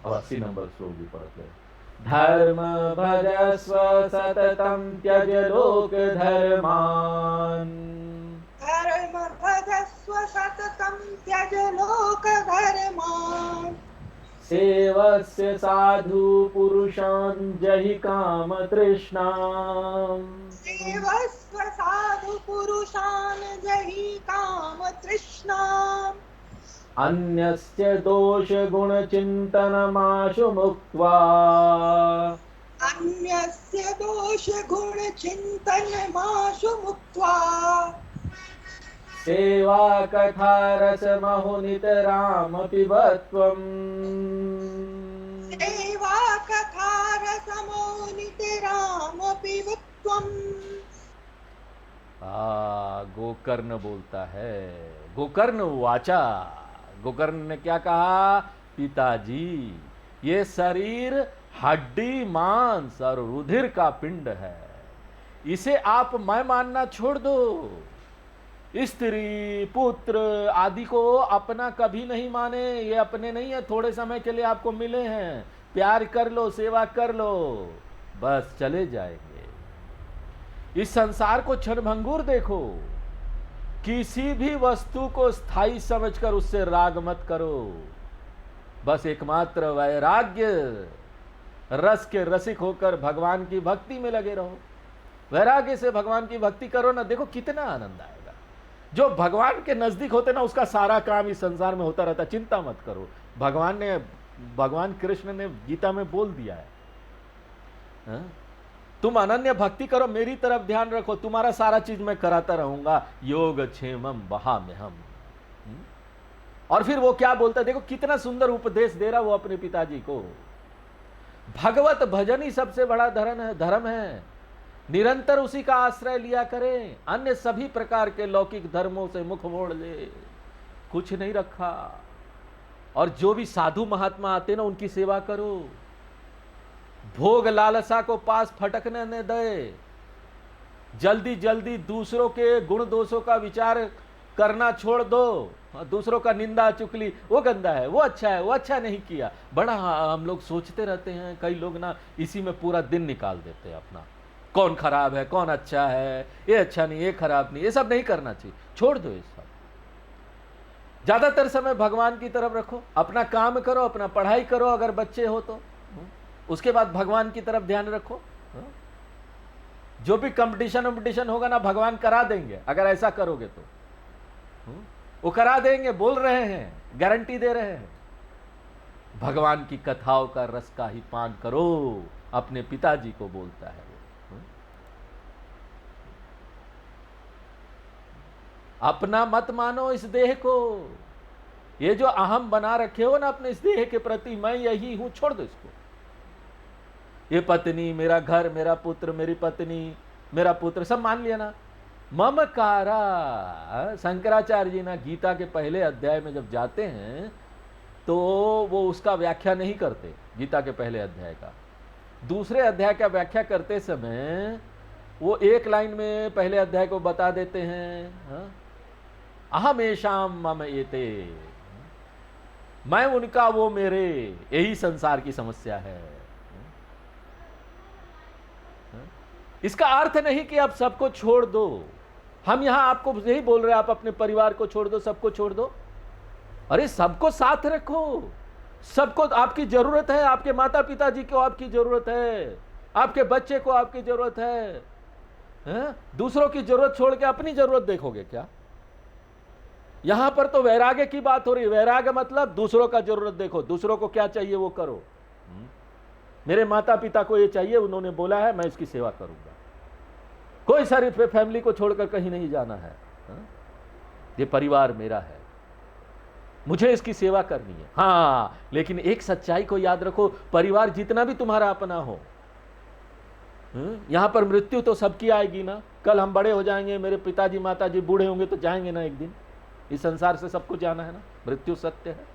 80 नंबर श्लोक भी पढ़ते हैं। धर्म भजस्व सततं त्यज लोक धर्मान् धर्म भजस्व सततं त्यज लोक धर्मान् सेवस्य साधु पुरुषान् जहि काम तृष्णाम् सेवस्व साधु पुरुषान् जहि काम तृष्णाम् अन्यस्य दोष गुण चिन्तनमाशु मुक्त्वा अन्यस्य दोष गुण चिन्तनमाशु मुक्त्वा सेवा कथा रसमहो नितरामपि वत्वम् सेवा कथा रसमो नितरामपि वत्वम् गोकर्ण बोलता है, गोकर्ण वाचा, गोकर्ण ने क्या कहा? पिताजी, ये शरीर हड्डी मांस और रुधिर का पिंड है, इसे आप मैं मानना छोड़ दो। स्त्री पुत्र आदि को अपना कभी नहीं माने, ये अपने नहीं है, थोड़े समय के लिए आपको मिले हैं, प्यार कर लो, सेवा कर लो, बस चले जाएंगे। इस संसार को क्षणभंगुर देखो, किसी भी वस्तु को स्थायी समझकर उससे राग मत करो, बस एकमात्र वैराग्य रस के रसिक होकर भगवान की भक्ति में लगे रहो। वैराग्य से भगवान की भक्ति करो ना, देखो कितना आनंद आएगा। जो भगवान के नजदीक होते ना, उसका सारा काम इस संसार में होता रहता, चिंता मत करो। भगवान कृष्ण ने गीता में बोल दिया है, तुम अनन्य भक्ति करो, मेरी तरफ ध्यान रखो, तुम्हारा सारा चीज मैं कराता रहूंगा। योग क्षेमम वहाम्यहम्। और फिर वो क्या बोलता है, देखो कितना सुंदर उपदेश दे रहा वो अपने पिताजी को। भगवत भजन ही सबसे बड़ा धर्म है, निरंतर उसी का आश्रय लिया करें, अन्य सभी प्रकार के लौकिक धर्मों से मुख मोड़ ले, कुछ नहीं रखा। और जो भी साधु महात्मा आते ना, उनकी सेवा करो, भोग लालसा को पास फटकने न दे, जल्दी जल्दी दूसरों के गुण दोषों का विचार करना छोड़ दो। दूसरों का निंदा चुगली, वो गंदा है, वो अच्छा है, वो अच्छा नहीं किया, बड़ा हम लोग सोचते रहते हैं। कई लोग ना इसी में पूरा दिन निकाल देते हैं अपना, कौन खराब है, कौन अच्छा है, ये अच्छा नहीं, ये खराब नहीं, ये सब नहीं करना चाहिए, छोड़ दो ये सब। ज्यादातर समय भगवान की तरफ रखो, अपना काम करो, अपना पढ़ाई करो, अगर बच्चे हो तो उसके बाद भगवान की तरफ ध्यान रखो। जो भी कंपटीशन होगा ना, भगवान करा देंगे अगर ऐसा करोगे तो, वो करा देंगे, बोल रहे हैं, गारंटी दे रहे हैं। भगवान की कथाओं का रस का ही पान करो, अपने पिताजी को बोलता है वो। अपना मत मानो इस देह को, ये जो अहम बना रखे हो ना अपने इस देह के प्रति, मैं यही हूं, छोड़ दो इसको। ये पत्नी, मेरा घर, मेरा पुत्र, मेरी पत्नी, मेरा पुत्र, सब मान लिया ना। ममकारा, शंकराचार्य जी ना गीता के पहले अध्याय में जब जाते हैं तो वो उसका व्याख्या नहीं करते, गीता के पहले अध्याय का। दूसरे अध्याय का व्याख्या करते समय वो एक लाइन में पहले अध्याय को बता देते हैं, अहमेशाम मम एते, मैं उनका वो मेरे, यही संसार की समस्या है। इसका अर्थ नहीं कि आप सबको छोड़ दो, हम यहां आपको यही बोल रहे हैं, आप अपने परिवार को छोड़ दो, सबको छोड़ दो। अरे सबको साथ रखो, सबको आपकी जरूरत है, आपके माता पिताजी को आपकी जरूरत है, आपके बच्चे को आपकी जरूरत है? दूसरों की जरूरत छोड़ के अपनी जरूरत देखोगे क्या? यहां पर तो वैराग्य की बात हो रही है। वैराग्य मतलब दूसरों का जरूरत देखो, दूसरों को क्या चाहिए वो करो। मेरे माता पिता को ये चाहिए, उन्होंने बोला है, मैं इसकी सेवा करूंगा। कोई सारी फैमिली को छोड़कर कहीं नहीं जाना है। ये परिवार मेरा है, मुझे इसकी सेवा करनी है। हाँ, लेकिन एक सच्चाई को याद रखो, परिवार जितना भी तुम्हारा अपना हो, यहां पर मृत्यु तो सबकी आएगी ना। कल हम बड़े हो जाएंगे, मेरे पिताजी माताजी बूढ़े होंगे तो जाएंगे ना एक दिन, इस संसार से सबको जाना है ना, मृत्यु सत्य है।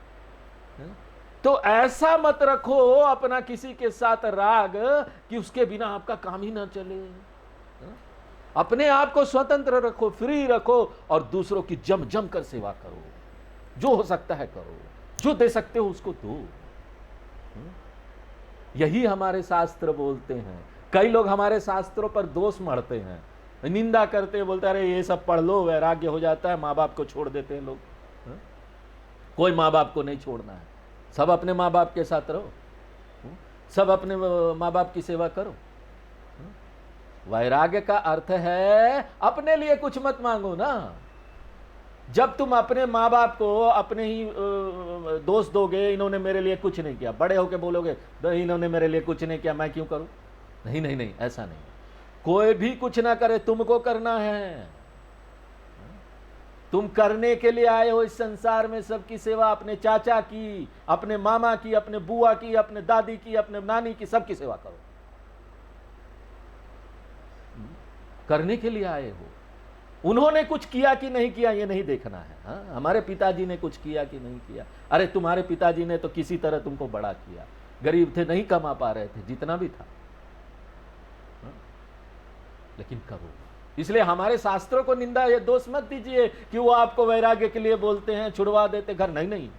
तो ऐसा मत रखो अपना किसी के साथ राग कि उसके बिना आपका काम ही ना चले। अपने आप को स्वतंत्र रखो, फ्री रखो, और दूसरों की जम जम कर सेवा करो। जो हो सकता है करो, जो दे सकते हो उसको दो। यही हमारे शास्त्र बोलते हैं। कई लोग हमारे शास्त्रों पर दोष मढ़ते हैं, निंदा करते हैं, बोलते हैं अरे ये सब पढ़ लो वैराग्य हो जाता है, माँ बाप को छोड़ देते हैं लोग। कोई माँ बाप को नहीं छोड़ना है, सब अपने माँ बाप के साथ रहो, सब अपने माँ बाप की सेवा करो। वैराग्य का अर्थ है अपने लिए कुछ मत मांगो ना। जब तुम अपने माँ बाप को अपने ही दोष दोगे, इन्होंने मेरे लिए कुछ नहीं किया, बड़े होके बोलोगे इन्होंने मेरे लिए कुछ नहीं किया, मैं क्यों करूं? नहीं नहीं नहीं, ऐसा नहीं। कोई भी कुछ ना करे, तुमको करना है। तुम करने के लिए आए हो इस संसार में, सबकी सेवा, अपने चाचा की, अपने मामा की, अपने बुआ की, अपने दादी की, अपने नानी की, सबकी सेवा करो। करने के लिए आए हो। उन्होंने कुछ किया कि नहीं किया ये नहीं देखना है। हाँ, हमारे पिताजी ने कुछ किया कि नहीं किया, अरे तुम्हारे पिताजी ने तो किसी तरह तुमको बड़ा किया, गरीब थे, नहीं कमा पा रहे थे, जितना भी था, हाँ? लेकिन करो। इसलिए हमारे शास्त्रों को निंदा ये दोष मत दीजिए कि वो आपको वैराग्य के लिए बोलते हैं, छुड़वा देते घर। नहीं नहीं,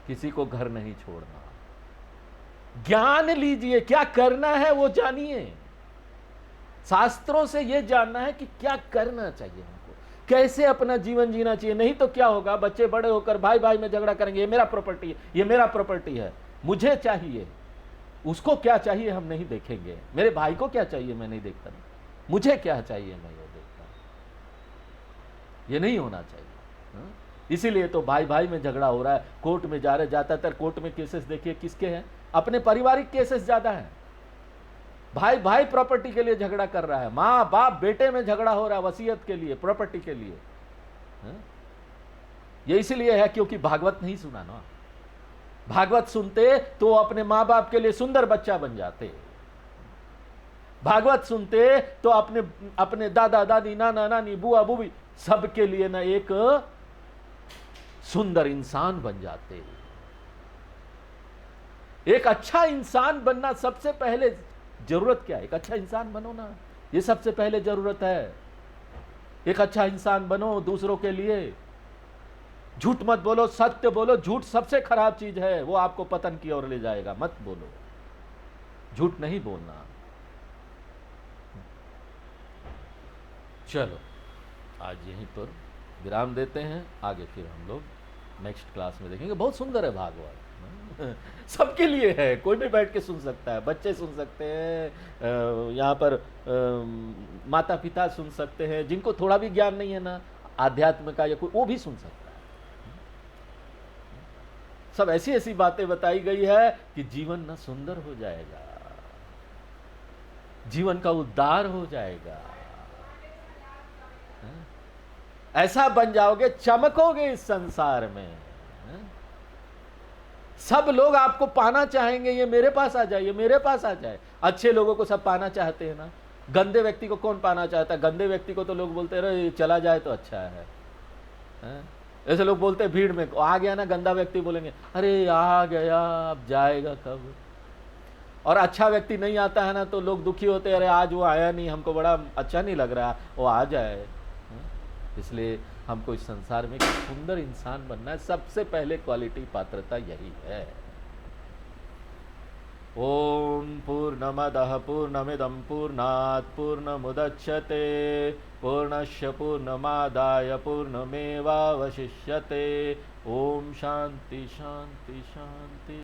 किसी को घर नहीं छोड़ना। ज्ञान लीजिए, क्या करना है वो जानिए। शास्त्रों से यह जानना है कि क्या करना चाहिए हमको, कैसे अपना जीवन जीना चाहिए। नहीं तो क्या होगा, बच्चे बड़े होकर भाई भाई में झगड़ा करेंगे, ये मेरा प्रॉपर्टी है, ये मेरा प्रॉपर्टी है, मुझे चाहिए, उसको क्या चाहिए हम नहीं देखेंगे, मेरे भाई को क्या चाहिए मैं नहीं देखता, मुझे क्या चाहिए मैं ये देखता। ये नहीं होना चाहिए। इसीलिए तो भाई भाई में झगड़ा हो रहा है, कोर्ट में जा रहे, ज्यादातर कोर्ट में केसेस देखिए किसके हैं, अपने पारिवारिक केसेस ज्यादा है। भाई भाई प्रॉपर्टी के लिए झगड़ा कर रहा है, माँ बाप बेटे में झगड़ा हो रहा है, वसीयत के लिए, प्रॉपर्टी के लिए। ये इसलिए है क्योंकि भागवत नहीं सुना ना। भागवत सुनते तो अपने माँ बाप के लिए सुंदर बच्चा बन जाते। भागवत सुनते तो अपने दादा दादी, नाना नानी, बुआ बुबी, सबके लिए ना एक सुंदर इंसान बन जाते। एक अच्छा इंसान बनना सबसे पहले जरूरत क्या है? एक अच्छा इंसान बनो ना, ये सबसे पहले जरूरत है। एक अच्छा इंसान बनो दूसरों के लिए। झूठ मत बोलो, सत्य बोलो। झूठ सबसे खराब चीज है, वो आपको पतन की ओर ले जाएगा। मत बोलो, झूठ नहीं बोलना। चलो आज यहीं पर विराम देते हैं, आगे फिर हम लोग नेक्स्ट क्लास में देखेंगे। बहुत सुंदर है भागवत, सबके लिए है, कोई भी बैठ के सुन सकता है। बच्चे सुन सकते हैं, यहाँ पर माता पिता सुन सकते हैं, जिनको थोड़ा भी ज्ञान नहीं है ना आध्यात्म का या कोई, वो भी सुन सकता है। सब ऐसी ऐसी बातें बताई गई है कि जीवन ना सुंदर हो जाएगा, जीवन का उद्धार हो जाएगा। ऐसा बन जाओगे, चमकोगे इस संसार में। सब लोग आपको पाना चाहेंगे, ये मेरे पास आ जाए, ये मेरे पास आ जाए। अच्छे लोगों को सब पाना चाहते हैं ना, गंदे व्यक्ति को कौन पाना चाहता है? गंदे व्यक्ति को तो लोग बोलते रहे चला जाए तो अच्छा है। ऐसे लोग बोलते हैं भीड़ में, आ गया ना गंदा व्यक्ति, बोलेंगे अरे आ गया, अब जाएगा कब। और अच्छा व्यक्ति नहीं आता है ना तो लोग दुखी होते हैं, अरे आज वो आया नहीं, हमको बड़ा अच्छा नहीं लग रहा, वो आ जाए। इसलिए हमको इस संसार में एक सुंदर इंसान बनना है। सबसे पहले क्वालिटी, पात्रता यही है। ओम पूर्णमदः पूर्णमिदं पूर्णात् पूर्णमुदच्यते पूर्णस्य पूर्णमादाय पूर्णमेवावशिष्यते। ओम शांति शांति शांति।